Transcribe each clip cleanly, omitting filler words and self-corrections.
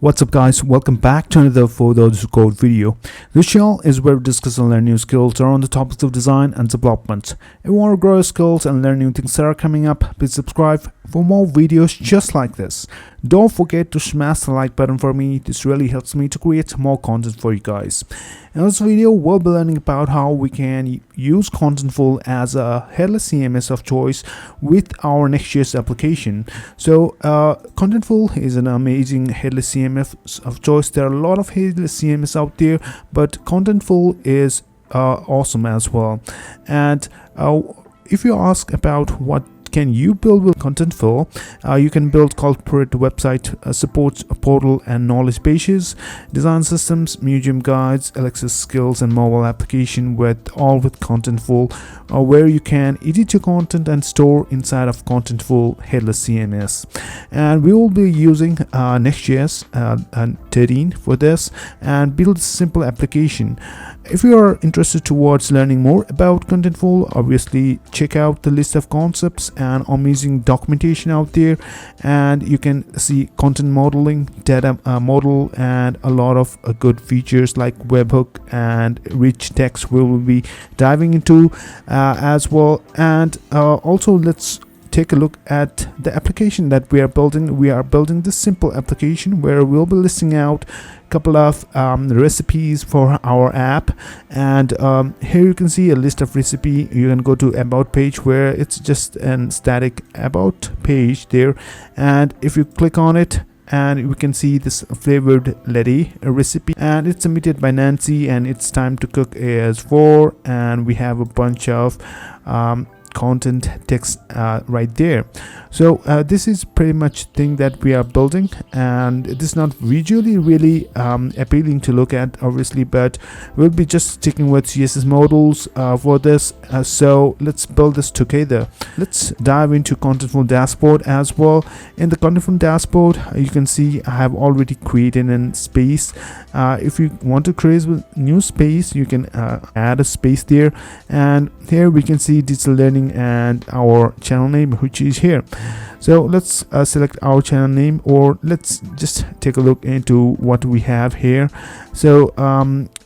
What's up guys, welcome back to another For Those Who Code video. This channel is where we discuss and learn new skills around the topics of design and development. If you want to grow your skills and learn new things that are coming up, please subscribe for more videos just like this. Don't forget to smash the like button for me. This really helps me to create more content for you guys. In this video, we'll be learning about how we can use Contentful as a headless CMS of choice with our Next.js application. So Contentful is an amazing headless CMS of choice. There are a lot of headless CMS out there, but Contentful is awesome as well. And if you ask about what can you build with Contentful, you can build corporate website, support portal and knowledge pages, design systems, museum guides, Alexa skills and mobile application with Contentful, where you can edit your content and store inside of Contentful headless CMS. And we will be using Next.js 13 for this and build a simple application. If you are interested towards learning more about Contentful, obviously check out the list of concepts and amazing documentation out there, and you can see content modeling, data model, and a lot of good features like webhook and rich text we will be diving into as well. And also let's take a look at the application that we are building. We are building this simple application where we'll be listing out a couple of recipes for our app, and here you can see a list of recipe. You can go to about page where it's just an static about page there, and if you click on it, and we can see this flavored lettuce recipe, and it's submitted by Nancy, and it's time to cook as 4, and we have a bunch of content text right there. So this is pretty much thing that we are building, and this is not visually really appealing to look at obviously, but we'll be just sticking with CSS models for this. So let's build this together. Let's dive into Contentful dashboard as well. In the Contentful dashboard, you can see I have already created a space. If you want to create a new space, you can add a space there, and here we can see digital learning and our channel name, which is here. So let's select our channel name, or let's just take a look into what we have here. So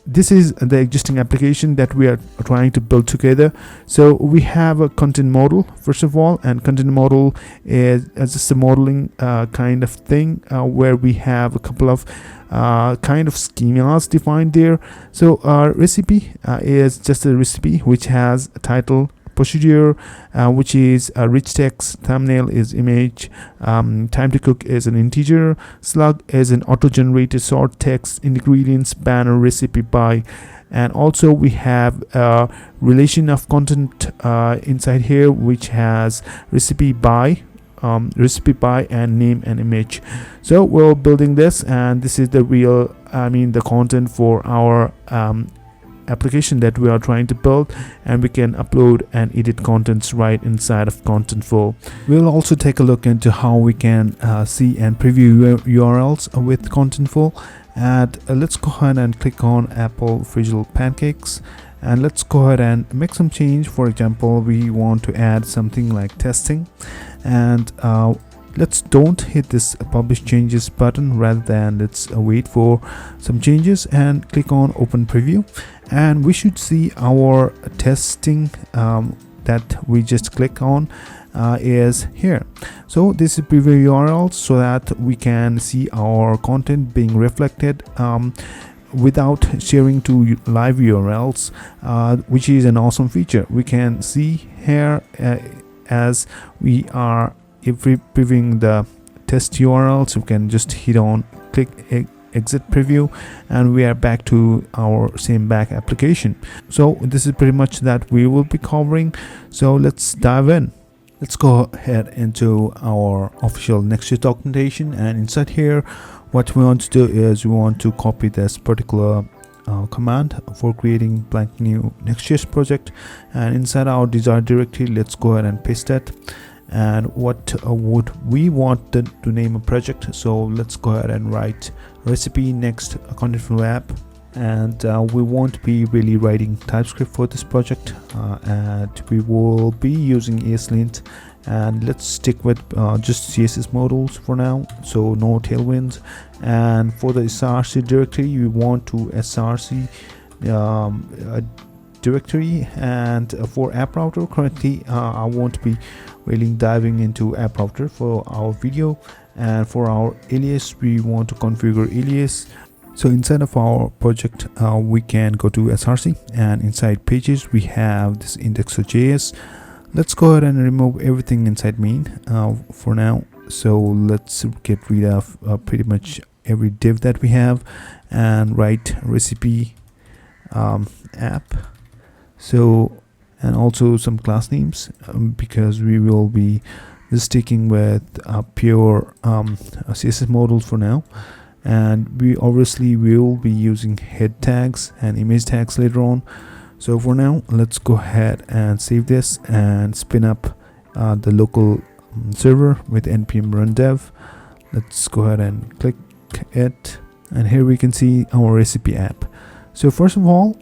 this is the existing application that we are trying to build together. So we have a content model first of all, and content model is just a modeling kind of thing where we have a couple of kind of schemas defined there. So our recipe is just a recipe which has a title, procedure which is a rich text, thumbnail is image, time to cook is an integer, slug is an auto-generated short text, ingredients, banner, recipe by, and also we have a relation of content inside here which has recipe by and name and image. So we're building this, and this is the real the content for our application that we are trying to build, and we can upload and edit contents right inside of Contentful. We'll also take a look into how we can see and preview URLs with Contentful. And let's go ahead and click on Apple Visual Pancakes, and let's go ahead and make some change. For example, we want to add something like testing, and let's don't hit this publish changes button, rather than let's wait for some changes and click on open preview, and we should see our testing that we just click on is here. So this is preview URL, so that we can see our content being reflected without sharing to live URLs, which is an awesome feature. We can see here as we are, if we're previewing the test URLs, we can just hit on click exit preview, and we are back to our same back application. So this is pretty much that we will be covering. So let's dive in. Let's go ahead into our official Next.js documentation, and inside here what we want to do is we want to copy this particular command for creating blank new Next.js project, and inside our desired directory let's go ahead and paste that. And what would we want to name a project? So let's go ahead and write recipe next Contentful app, and we won't be really writing TypeScript for this project, and we will be using ESLint, and let's stick with just CSS modules for now, so no tailwinds. And for the src directory, we want to src directory. And for app router, currently I won't be really diving into app router for our video. And for our alias, we want to configure alias. So inside of our project, we can go to src, and inside pages we have this index.js. Let's go ahead and remove everything inside main for now. So let's get rid of pretty much every div that we have, and write recipe app. So, and also some class names, because we will be sticking with pure CSS modules for now. And we obviously will be using head tags and image tags later on. So for now, let's go ahead and save this and spin up the local server with npm run dev. Let's go ahead and click it, and here we can see our recipe app. So first of all,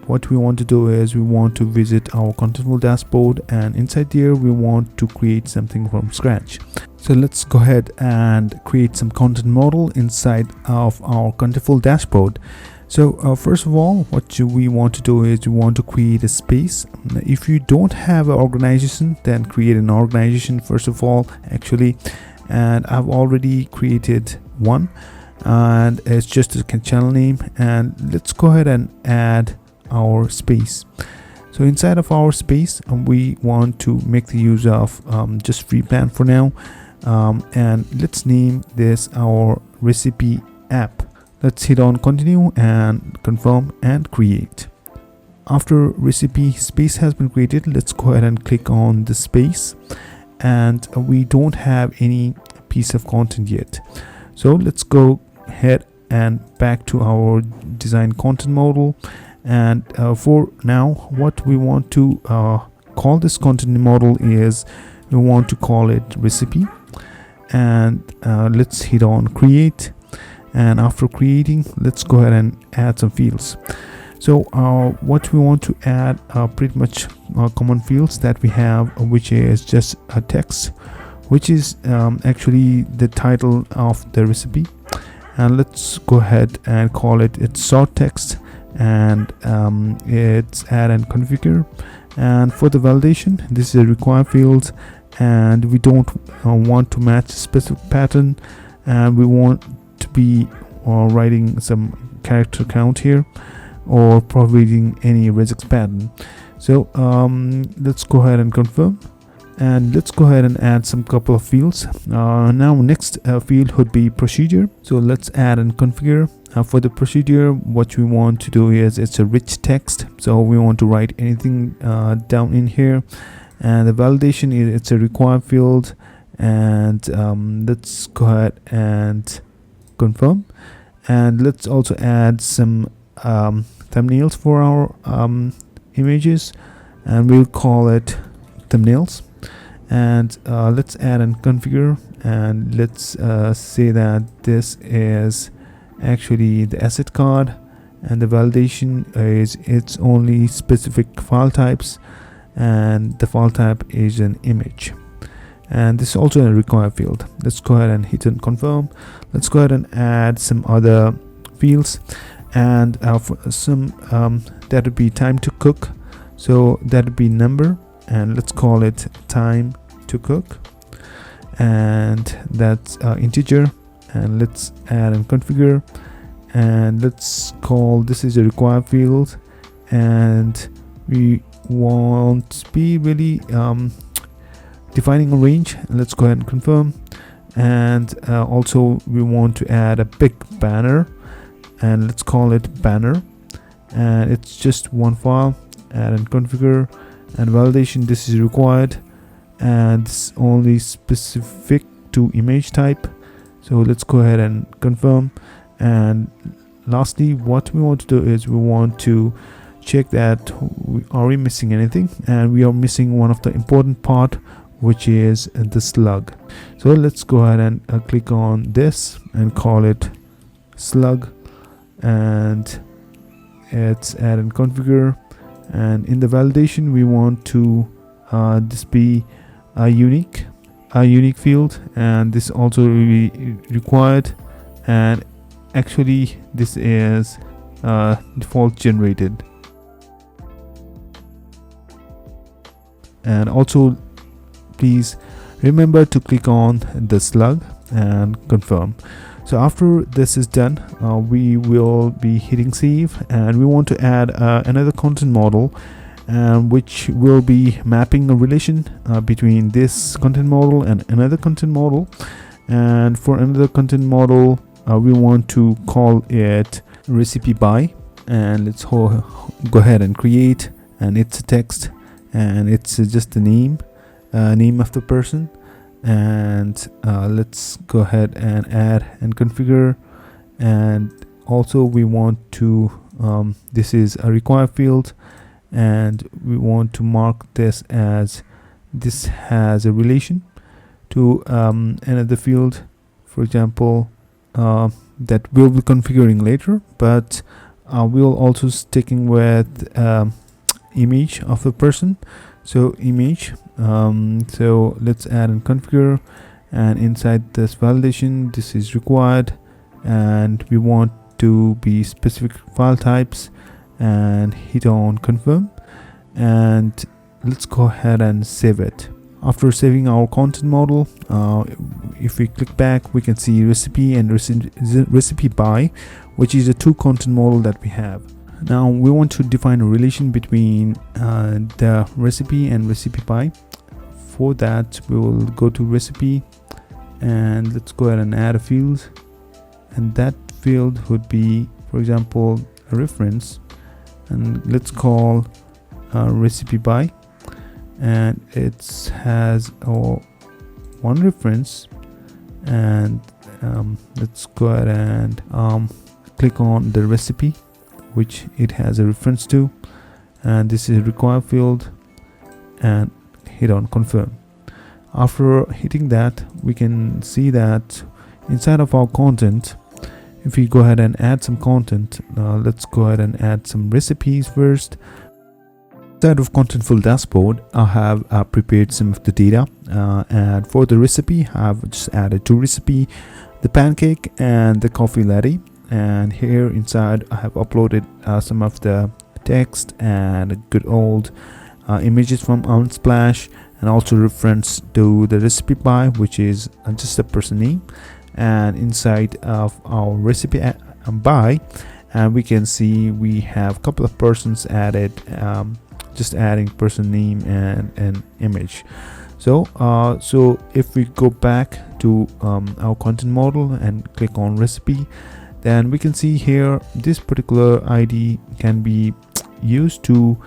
what we want to do is we want to visit our Contentful dashboard, and inside there we want to create something from scratch. So let's go ahead and create some content model inside of our Contentful dashboard. So first of all, what we want to do is we want to create a space. If you don't have an organization, then create an organization first of all, actually. And I've already created one, and it's just a channel name. And let's go ahead and add our space. So inside of our space, we want to make the use of just free plan for now. And let's name this our recipe app. Let's hit on continue and confirm and create. After recipe space has been created, let's go ahead and click on the space, and we don't have any piece of content yet. So let's go ahead and back to our design content model. And for now, what we want to call this content model is we want to call it recipe. And let's hit on create. And after creating, let's go ahead and add some fields. So what we want to add are pretty much common fields that we have, which is just a text, which is actually the title of the recipe. And let's go ahead and call it its sort text, and it's add and configure. And for the validation, this is a require field, and we don't want to match a specific pattern, and we want to be writing some character count here, or providing any regex pattern. So let's go ahead and confirm, and let's go ahead and add some couple of fields. Now next field would be procedure. So let's add and configure. For the procedure, what we want to do is it's a rich text, so we want to write anything down in here. And the validation is it's a require field, and let's go ahead and confirm. And let's also add some thumbnails for our images, and we'll call it thumbnails. And let's add and configure, and let's say that this is actually the asset card, and the validation is it's only specific file types, and the file type is an image. And this is also a require field. Let's go ahead and hit and confirm. Let's go ahead and add some other fields, and for some that would be time to cook, so that would be number, and let's call it time to cook, and that's integer. And let's add and configure, and let's call this is a require field, and we won't be really defining a range. Let's go ahead and confirm. And also we want to add a big banner, and let's call it banner, and it's just one file. Add and configure, and validation, this is required, and it's only specific to image type. So let's go ahead and confirm. And lastly, what we want to do is we want to check that are we missing anything, and we are missing one of the important part, which is the slug. So let's go ahead and click on this and call it slug, and it's add and configure. And in the validation, we want to this be a unique field, and this also will be required, and actually this is default generated. And also please remember to click on the slug and confirm. So after this is done, we will be hitting save, and we want to add another content model, which will be mapping a relation between this content model and another content model. And for another content model, we want to call it recipe by, and let's go ahead and create, and it's a text, and it's just the name of the person. And let's go ahead and add and configure. And also we want to this is a require field, and we want to mark this as this has a relation to another field, for example, that we'll be configuring later, but we'll also sticking with image of the person. So image, so let's add and configure, and inside this validation, this is required, and we want to be specific file types, and hit on confirm, and let's go ahead and save it. After saving our content model, if we click back, we can see recipe and recipe by, which is the two content model that we have. Now we want to define a relation between the recipe and recipe by. For that, we will go to recipe, and let's go ahead and add a field, and that field would be, for example, a reference, and let's call recipe by, and it has one reference. And let's go ahead and click on the recipe which it has a reference to, and this is a required field, and hit on confirm. After hitting that, we can see that inside of our content, if we go ahead and add some content, let's go ahead and add some recipes first. Inside of Contentful dashboard, I have prepared some of the data, and for the recipe I have just added two recipe, the pancake and the coffee latte. And here inside I have uploaded some of the text and good old images from Unsplash, and also reference to the recipe by, which is just a person name. And inside of our recipe by, and we can see we have a couple of persons added, just adding person name and an image. So if we go back to our content model and click on recipe, then we can see here this particular ID can be used to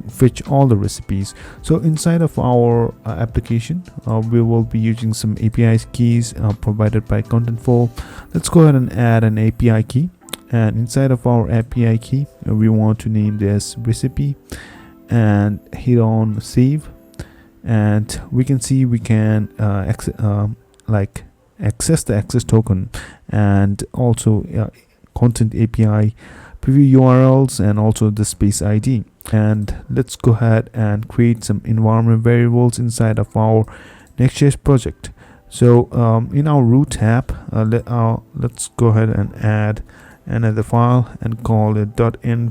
fetch all the recipes. So inside of our application, we will be using some API keys provided by Contentful. Let's go ahead and add an API key, and inside of our API key, we want to name this recipe, and hit on save. And we can see we can access the access token, and also content API preview URLs, and also the space ID. And let's go ahead and create some environment variables inside of our Next.js project. So in our root tab, let's go ahead and add another file and call it .env.example.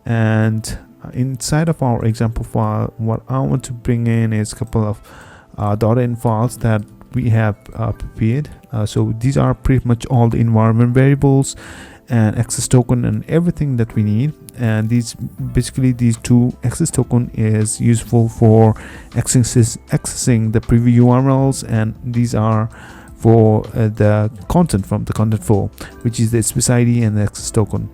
And inside of our example file, what I want to bring in is a couple of .env files that we have prepared. So these are pretty much all the environment variables and access token and everything that we need. And these two access token is useful for accessing the preview URLs, and these are for the content from the Contentful, which is the space ID and the access token.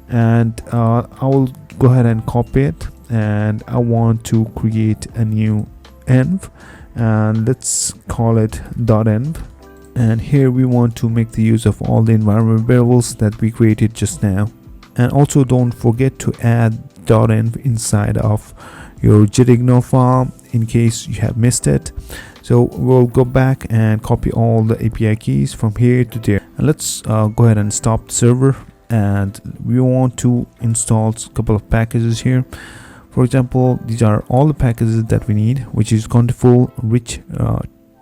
And I will go ahead and copy it, and I want to create a new env, and let's call it .env. And here we want to make the use of all the environment variables that we created just now. And also don't forget to add .env inside of your jidignore file in case you have missed it. So we'll go back and copy all the API keys from here to there. And let's go ahead and stop the server, and we want to install a couple of packages here. For example, these are all the packages that we need, which is Contentful, rich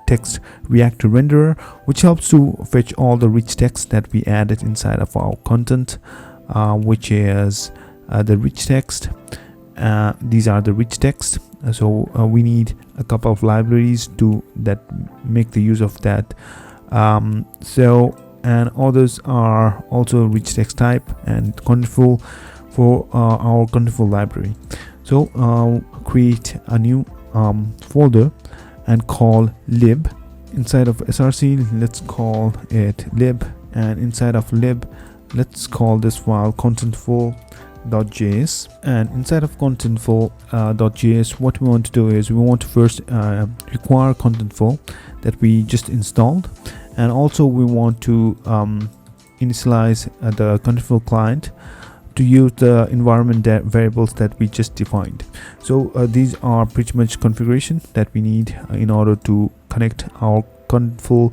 text reactor renderer, which helps to fetch all the rich text that we added inside of our content, which is the rich text. These are the rich text. So we need a couple of libraries that make the use of that. And others are also rich text type and Contentful for our Contentful library. So create a new folder and call lib. Inside of src, let's call it lib, and inside of lib, let's call this file contentful.js. and inside of contentful.js, what we want to do is we want to first require Contentful that we just installed, and also we want to initialize the Contentful client to use the environment variables that we just defined. So these are pretty much configuration that we need in order to connect our Contentful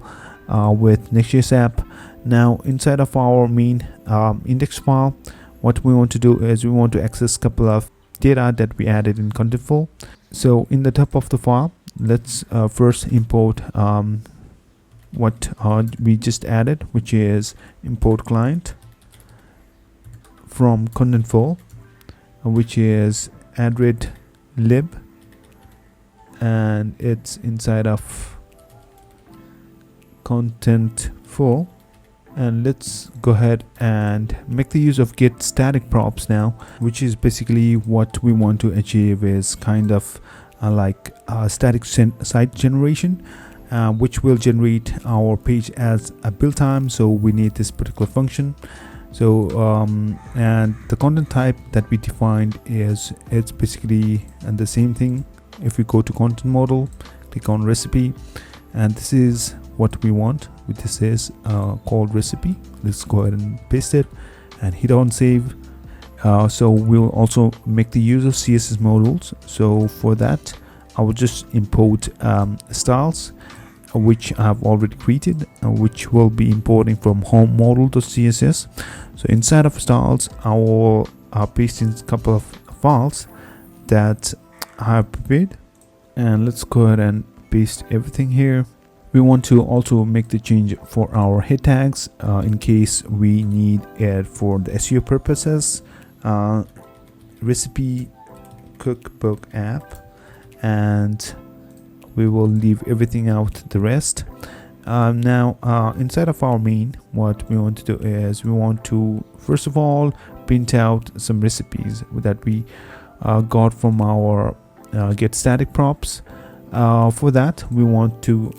with Next.js app. Now inside of our main index file, what we want to do is we want to access a couple of data that we added in Contentful. So in the top of the file, let's first import what we just added, which is import client from Contentful, which is addred lib, and it's inside of Contentful. And let's go ahead and make the use of get static props now, which is basically what we want to achieve is kind of like a static site generation, which will generate our page as a build time. So we need this particular function. So and the content type that we defined it's basically the same thing. If we go to content model, click on recipe, and this is what we want. This is called recipe. Let's go ahead and paste it and hit on save. So we'll also make the use of CSS modules. So for that, I will just import styles, which I have already created, which will be importing from home model.css. So inside of styles, I will paste in a couple of files that I have prepared, and let's go ahead and paste everything here. We want to also make the change for our head tags in case we need it for the SEO purposes. Recipe cookbook app, and we will leave everything out the rest. Now inside of our main, what we want to do is we want to first of all print out some recipes that we got from our get static props. For that, we want to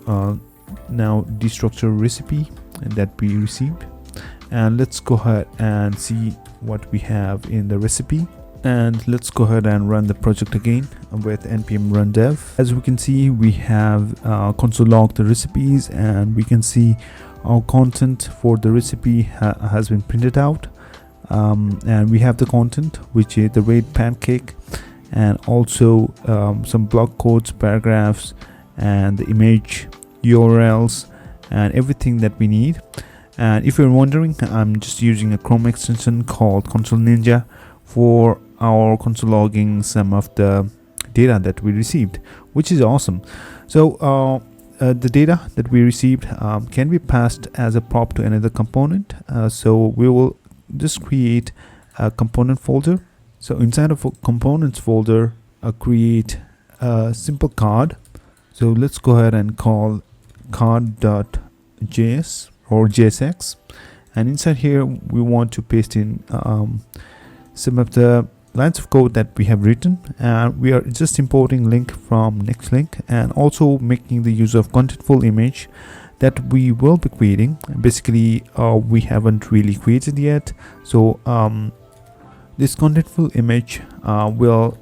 now destructure recipe that we received, and let's go ahead and see what we have in the recipe. And let's go ahead and run the project again with npm run dev. As we can see, we have console log the recipes, and we can see our content for the recipe has been printed out, and we have the content, which is the red pancake, and also some block codes, paragraphs, and the image URLs, and everything that we need. And if you're wondering, I'm just using a Chrome extension called Console Ninja for our console logging some of the data that we received, which is awesome. So the data that we received can be passed as a prop to another component. So we will just create a component folder. So inside of a components folder, create a simple card. So let's go ahead and call card.js or JSX, and inside here we want to paste in some of the lines of code that we have written, and we are just importing link from next link, and also making the use of contentful image that we will be creating. Basically we haven't really created yet, so this contentful image will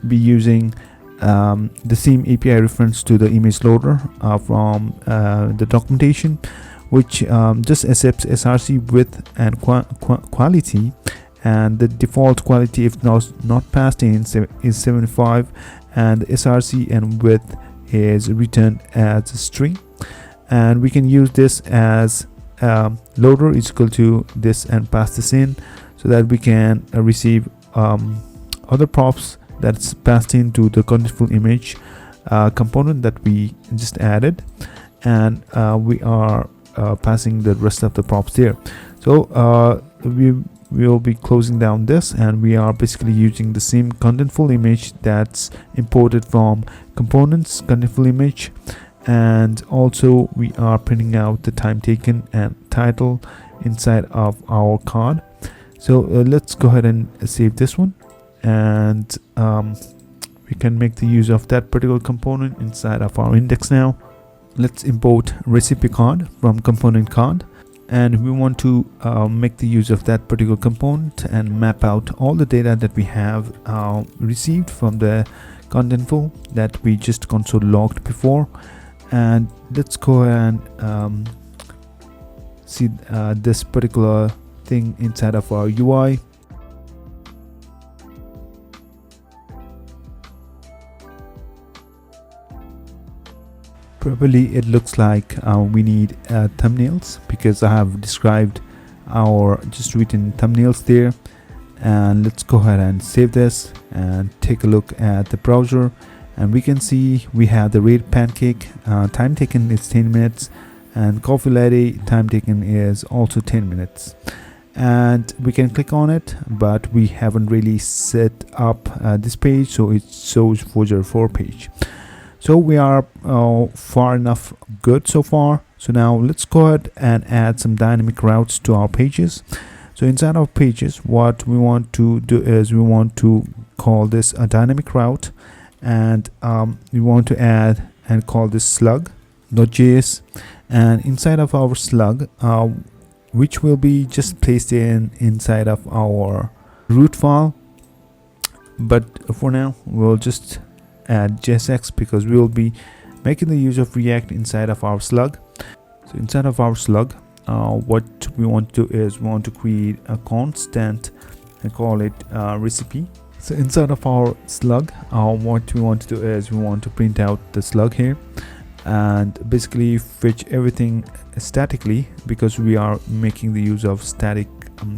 be using the same API reference to the image loader from the documentation, which just accepts src width and quality, and the default quality, if not passed in, is 75, and src and width is returned as a string. And we can use this as loader is equal to this and pass this in, so that we can receive other props that's passed into the contentful image component that we just added, and we are passing the rest of the props there. So we will be closing down this, and we are basically using the same contentful image that's imported from components contentful image, and also we are printing out the time taken and title inside of our card. So let's go ahead and save this one, and we can make the use of that particular component inside of our index. Now let's import recipe card from component card, and we want to make the use of that particular component and map out all the data that we have received from the contentful that we just console logged before. And let's go and see this particular thing inside of our UI. Probably it looks like we need thumbnails, because I have described our just written thumbnails there. And let's go ahead and save this and take a look at the browser, and we can see we have the red pancake, time taken is 10 minutes, and coffee latte time taken is also 10 minutes. And we can click on it, but we haven't really set up this page, so it shows 404 page. So we are far enough good so far. So now let's go ahead and add some dynamic routes to our pages. So inside our pages, what we want to do is we want to call this a dynamic route, and we want to add and call this slug.js, and inside of our slug, which will be just placed inside of our root file. But for now we'll just add JSX, because we will be making the use of React inside of our slug. So inside of our slug, what we want to do is we want to create a constant and call it recipe. So inside of our slug, what we want to do is we want to print out the slug here and basically fetch everything statically, because we are making the use of static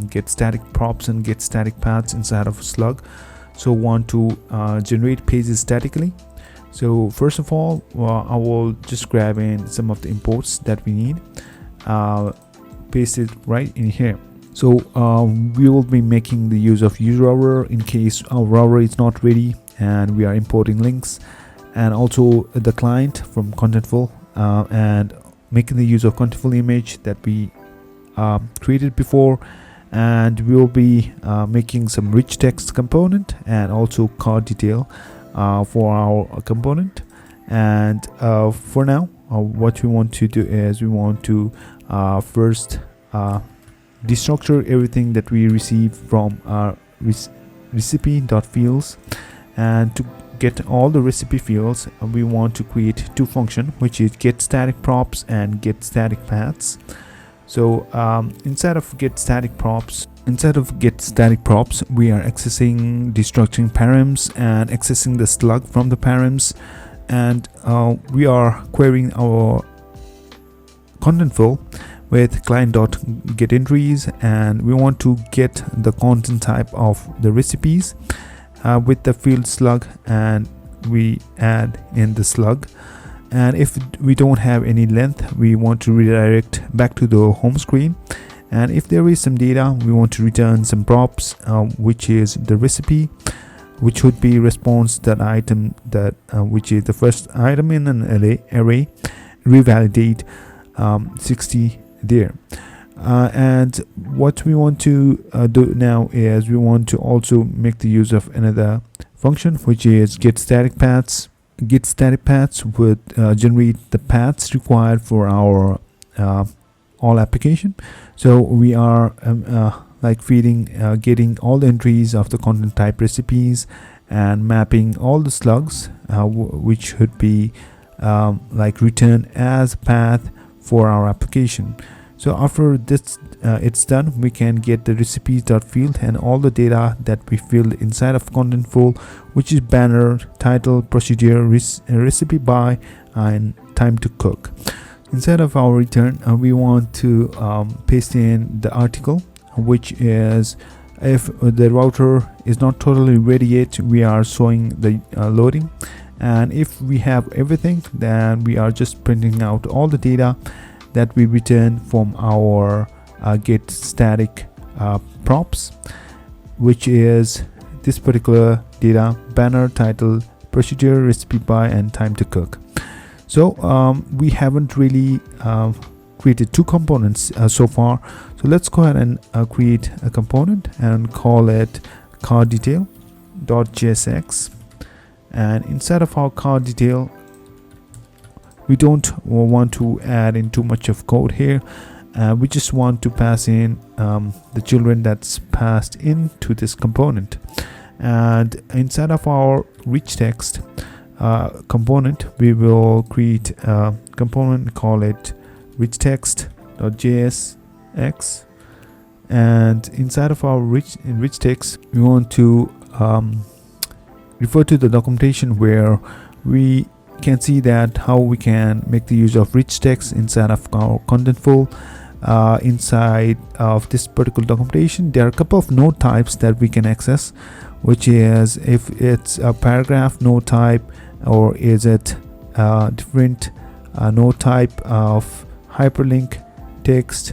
get static props and get static paths inside of a slug. So want to generate pages statically. So first of all, I will just grab in some of the imports that we need, paste it right in here. So we will be making the use of user router in case our router is not ready, and we are importing links, and also the client from Contentful, and making the use of Contentful image that we created before. And we will be making some rich text component and also card detail for our component. And for now, what we want to do is we want to first destructure everything that we receive from our recipe.fields, and to get all the recipe fields, we want to create two functions, which is get static props and get static paths. So inside of get static props, we are accessing destructuring params and accessing the slug from the params, and we are querying our contentful with client.getEntries, and we want to get the content type of the recipes with the field slug, and we add in the slug. And if we don't have any length, we want to redirect back to the home screen. And if there is some data, we want to return some props, which is the recipe, which would be response that item that which is the first item in an array, revalidate 60 there. And what we want to do now is we want to also make the use of another function, which is get static paths. Get static paths would generate the paths required for our all application. So we are like feeding getting all the entries of the content type recipes and mapping all the slugs which should be like return as path for our application. So after this it's done, we can get the recipes.field and all the data that we filled inside of Contentful, which is banner, title, procedure, recipe by, and time to cook. Inside of our return, we want to paste in the article, which is If the router is not totally ready yet, we are showing the loading, and if we have everything, then we are just printing out all the data that we return from our get static props, which is this particular data: banner, title, procedure, recipe by, and time to cook. So we haven't really created two components so far. So let's go ahead and create a component and call it card detail.jsx. And inside of our card detail, we don't want to add in too much of code here. We just want to pass in the children that's passed into this component. And inside of our rich text component, we will create a component, call it rich text.jsx. And inside of our rich text, we want to refer to the documentation where we can see that how we can make the use of rich text inside of our Contentful. Inside of this particular documentation, there are a couple of node types that we can access, which is if it's a paragraph node type, or is it a different node type of hyperlink text,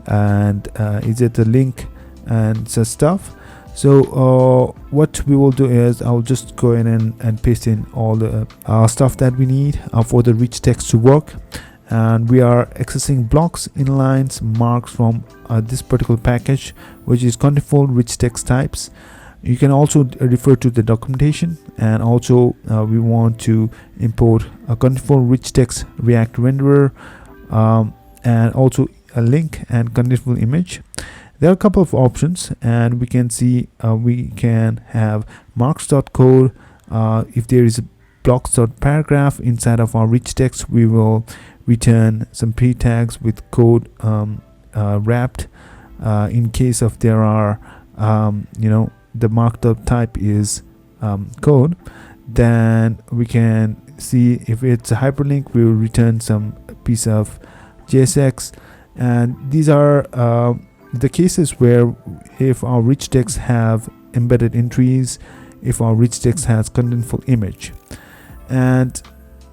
and is it a link and such stuff. So what we will do is I'll just go in and paste in all the stuff that we need for the rich text to work. And we are accessing blocks, inlines, marks from this particular package, which is Contentful rich text types. You can also refer to the documentation, and also we want to import a Contentful rich text React renderer, and also a link and Contentful image. There are a couple of options, and we can see we can have marks.code. If there is a blocks.paragraph inside of our rich text, we will return some pre-tags with code wrapped. In case of there are the marked type is code, then we can see if it's a hyperlink, we will return some piece of JSX. And these are the cases where if our rich text have embedded entries, if our rich text has Contentful image, and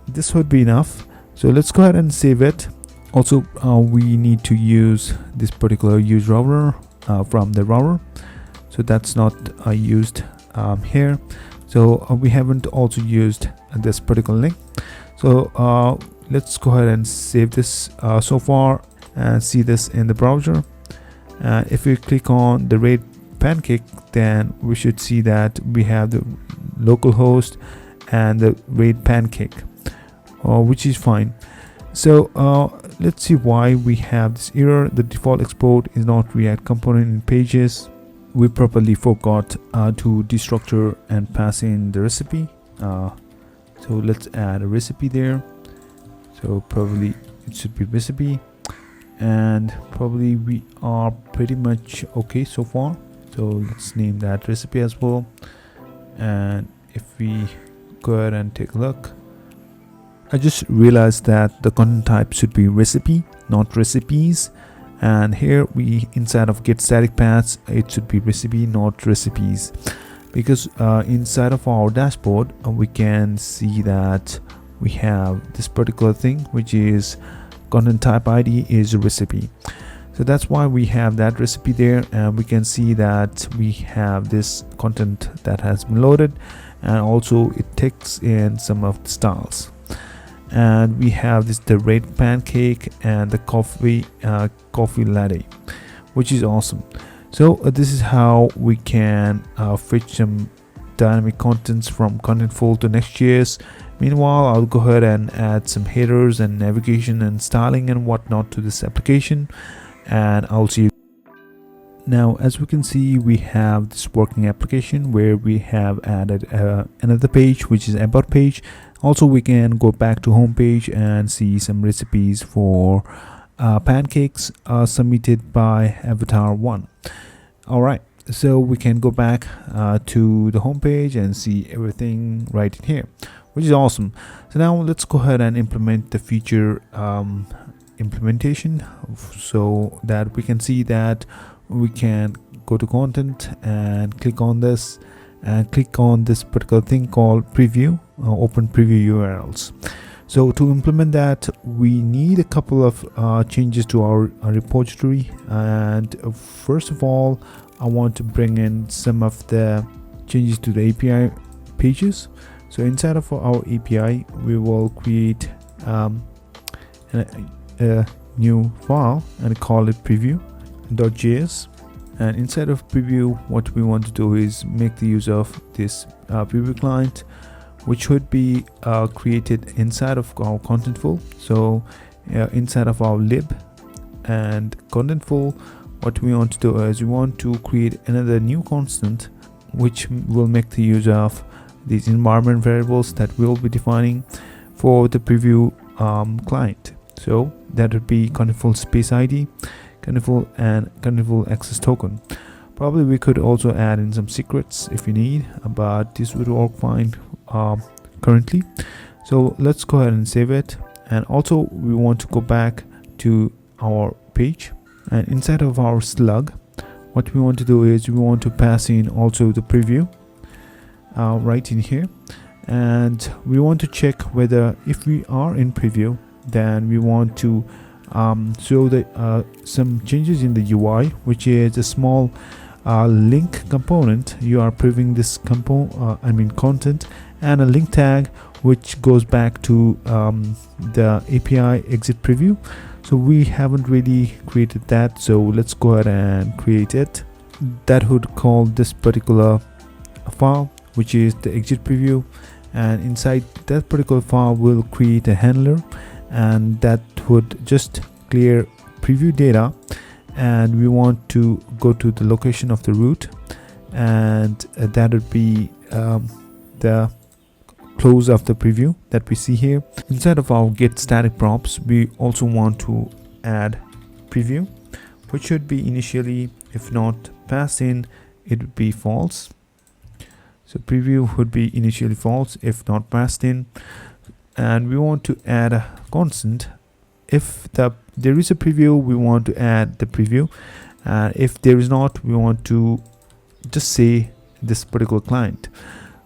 this would be enough. So let's go ahead and save it. Also we need to use this particular use router from the router, so that's not used here. So we haven't also used this particular link. So let's go ahead and save this so far and see this in the browser. If we click on the RAID pancake, then we should see that we have the local host and the RAID pancake, which is fine. So let's see why we have this error. The default export is not React component in pages. We properly forgot to destructure and pass in the recipe. So let's add a recipe there. So probably it should be recipe, and probably we are pretty much okay so far. So let's name that recipe as well. And if we go ahead and take a look, I just realized that the content type should be recipe, not recipes. And here we, inside of get static paths, it should be recipe, not recipes, because inside of our dashboard we can see that we have this particular thing, which is content type ID is a recipe. So that's why we have that recipe there, and we can see that we have this content that has been loaded, and also it takes in some of the styles. And we have this the red pancake and the coffee latte, which is awesome. So this is how we can fetch some dynamic contents from Contentful to Next.js. Meanwhile, I'll go ahead and add some headers and navigation and styling and whatnot to this application, and I'll see you. Now, as we can see, we have this working application where we have added another page, which is about page. Also, we can go back to home page and see some recipes for pancakes submitted by avatar 1. All right, so we can go back to the home page and see everything right in here, which is awesome. So now let's go ahead and implement the feature implementation, so that we can see that we can go to content and click on this, and click on this particular thing called preview, open preview URLs. So to implement that, we need a couple of changes to our repository. And first of all, I want to bring in some of the changes to the API pages. So inside of our API, we will create a new file and call it preview.js. And inside of preview, what we want to do is make the use of this preview client, which should be created inside of our Contentful. So inside of our lib and Contentful, what we want to do is we want to create another new constant, which will make the use of these environment variables that we'll be defining for the preview client. So that would be Contentful space ID, Contentful, and Contentful access token. Probably we could also add in some secrets if you need, but this would work fine currently. So let's go ahead and save it. And also we want to go back to our page, and inside of our slug, what we want to do is we want to pass in also the preview right in here, and we want to check whether if we are in preview, then we want to show the some changes in the UI, which is a small link component. You are previewing this content, and a link tag which goes back to the API exit preview. So we haven't really created that, so let's go ahead and create it. That would call this particular file, which is the exit preview, and inside that particular file we'll create a handler, and that would just clear preview data. And we want to go to the location of the root, and that would be the close of the preview that we see here. Inside of our get static props, we also want to add preview, which should be initially, if not passed in, it would be false. So preview would be initially false if not passed in. And we want to add a constant. If there is a preview, we want to add the preview, and if there is not, we want to just say this particular client,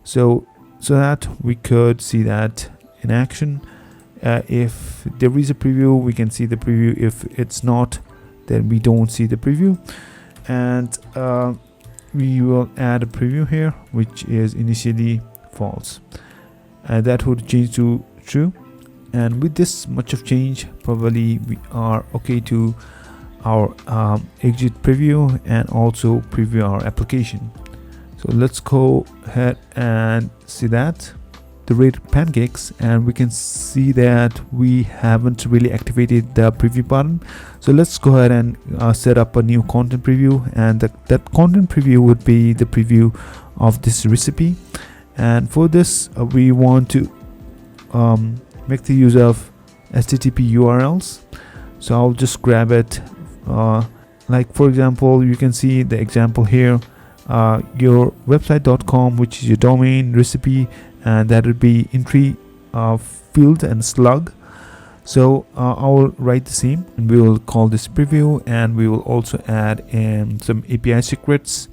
so that we could see that in action. If there is a preview, we can see the preview. If it's not, then we don't see the preview. And we will add a preview here, which is initially false, and that would change to true. And with this much of change, probably we are okay to our exit preview and also preview our application. So let's go ahead and see that the red pancakes, and we can see that we haven't really activated the preview button. So let's go ahead and set up a new content preview, and that content preview would be the preview of this recipe. And for this we want to make the use of HTTP URLs. So I'll just grab it, like for example, you can see the example here, your website.com, which is your domain, recipe, and that would be entry field and slug. So I'll write the same, and we will call this preview, and we will also add in some API secrets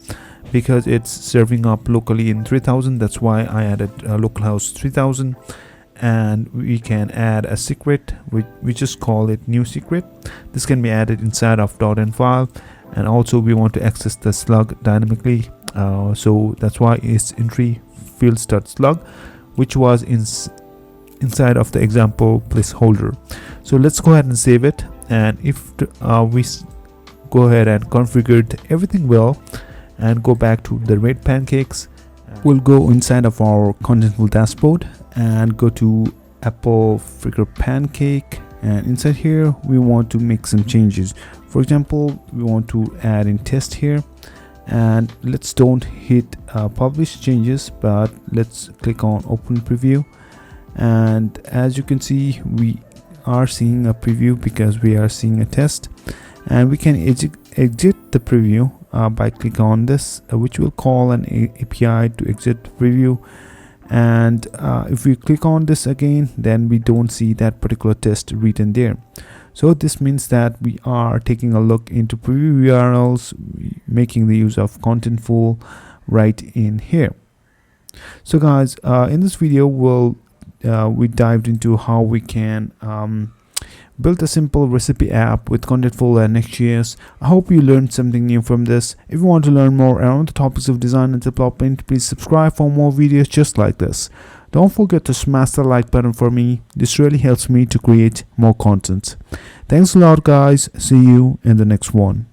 because it's serving up locally in 3000. That's why I added localhost 3000. And we can add a secret, we just call it new secret. This can be added inside of .env file, and also we want to access the slug dynamically, so that's why it's entry fields.slug, which was inside of the example placeholder. So let's go ahead and save it, and if we go ahead and configured everything well and go back to the red pancakes, we'll go inside of our Contentful dashboard and go to Apple Figure Pancake, and inside here we want to make some changes. For example, we want to add in test here, and let's don't hit publish changes, but let's click on open preview, and as you can see we are seeing a preview because we are seeing a test, and we can exit the preview by click on this, which will call an API to exit preview. And if we click on this again, then we don't see that particular test written there. So this means that we are taking a look into preview URLs. making the use of Contentful right in here. So guys, in this video we dived into how we can build a simple recipe app with Contentful and Next.js. I hope you learned something new from this. If you want to learn more around the topics of design and development, please subscribe for more videos just like this. Don't forget to smash the like button for me. This really helps me to create more content. Thanks a lot guys. See you in the next one.